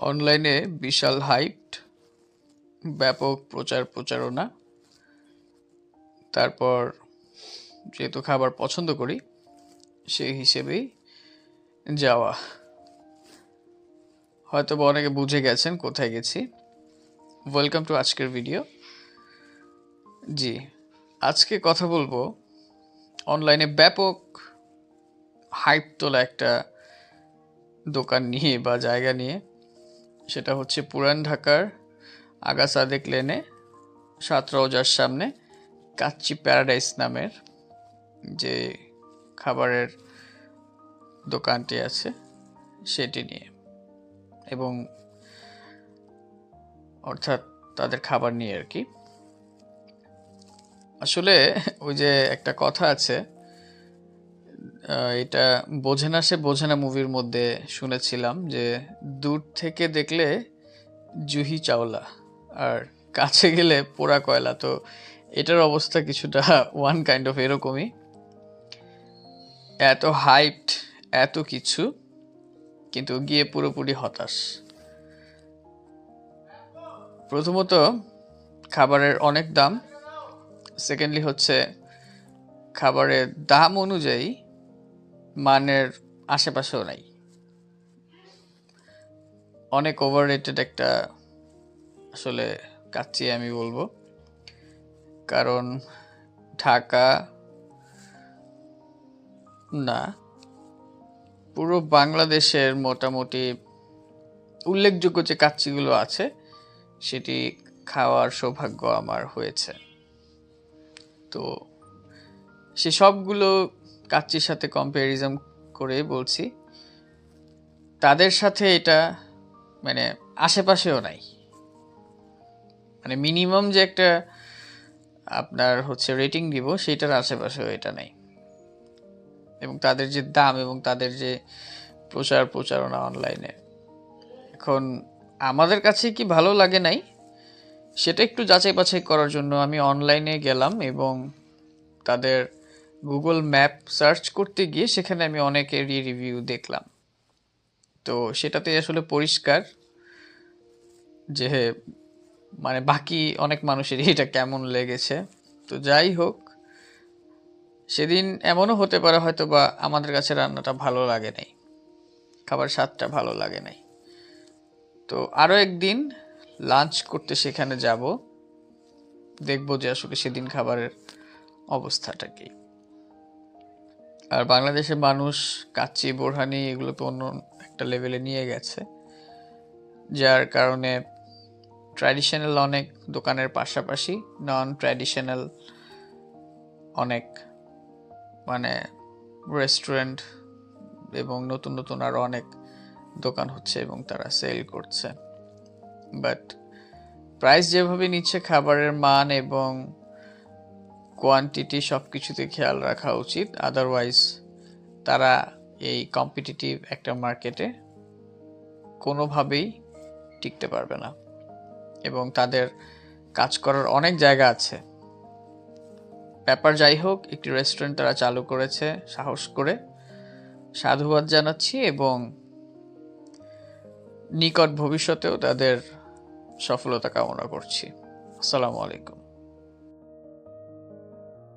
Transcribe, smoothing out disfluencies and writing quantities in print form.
অনলাইনে বিশাল হাইপ, ব্যাপক প্রচারণা। তারপর যেহেতু খাবার পছন্দ করি সেই হিসেবেই যাওয়া। হয়তো বা অনেকে বুঝে গেছেন কোথায় গেছি। ওয়েলকাম টু আজকের ভিডিও। জি, আজকে কথা বলবো অনলাইনে ব্যাপক হাইপ তোলা একটা দোকান নিয়ে বা জায়গা নিয়ে। সেটা হচ্ছে পুরান ঢাকার আগা সাদেক লেনে 7 রোজার সামনে কাচ্চি প্যারাডাইস নামের যে খাবারের দোকানটি আছে সেটি নিয়ে, এবং অর্থাৎ তাদের খাবার নিয়ে আর কি। আসলে ওই যে একটা কথা আছে, এটা বোঝে না সে বোঝে না মুভির মধ্যে শুনেছিলাম যে দূর থেকে দেখলে জুহি চাওলা আর কাছে গেলে পোড়া কয়লা। তো এটার অবস্থা কিছুটা ওয়ান কাইন্ড অফ এরকমই। এত হাইপড, এত কিছু, কিন্তু গিয়ে পুরোপুরি হতাশ। প্রথমত খাবারের অনেক দাম, সেকেন্ডলি হচ্ছে খাবারের দাম অনুযায়ী মানের আশেপাশেও নাই। অনেক ওভাররেটেড একটা আসলে কাচ্চি আমি বলবো, কারণ ঢাকা না, পুরো বাংলাদেশের মোটামুটি উল্লেখযোগ্য যে কাচ্চিগুলো আছে সেটি খাওয়ার সৌভাগ্য আমার হয়েছে। তো সে সবগুলো কাচ্চির সাথে কম্প্যারিজন করে বলছি তাদের সাথে এটা মানে আশেপাশেও নাই। মানে মিনিমাম যে একটা আপনার হচ্ছে রেটিং দিব সেটার আশেপাশেও এটা নাই। এবং তাদের যে দাম এবং তাদের যে প্রচারণা অনলাইনে, এখন আমাদের কাছে কি ভালো লাগে নাই সেটা একটু যাচাই বাছাই করার জন্য আমি অনলাইনে গেলাম এবং তাদের গুগল ম্যাপ সার্চ করতে গিয়ে সেখানে আমি অনেকেরই রিভিউ দেখলাম। তো সেটাতে আসলে পরিষ্কার যে মানে বাকি অনেক মানুষেরই এটা কেমন লেগেছে। তো যাই হোক, সেদিন এমনও হতে পারে হয়তো বা আমাদের কাছে রান্নাটা ভালো লাগে নাই, খাবার স্বাদটা ভালো লাগে নাই। তো আরও একদিন লাঞ্চ করতে সেখানে যাব, দেখবো যে আসলে সেদিন খাবারের অবস্থাটা কি। আর বাংলাদেশের মানুষ কাচ্চি, বোরহানি এগুলো তো অন্য একটা লেভেলে নিয়ে গেছে, যার কারণে ট্র্যাডিশনাল অনেক দোকানের পাশাপাশি নন ট্র্যাডিশনাল অনেক মানে রেস্টুরেন্ট এবং নতুন নতুন আরও অনেক দোকান হচ্ছে এবং তারা সেল করছে। বাট প্রাইস যেভাবে নিচ্ছে, খাবারের মান এবং কোয়ান্টিটি সব কিছুতে খেয়াল রাখা উচিত। আদারওয়াইজ তারা এই কম্পিটিটিভ একটা মার্কেটে কোনোভাবেই টিকতে পারবে না, এবং তাদের কাজ করার অনেক জায়গা আছে। ব্যাপার যাই হোক, একটি রেস্টুরেন্ট তারা চালু করেছে সাহস করে, সাধুবাদ জানাচ্ছি, এবং নিকট ভবিষ্যতেও তাদের সফলতা কামনা করছি। আসসালামু আলাইকুম।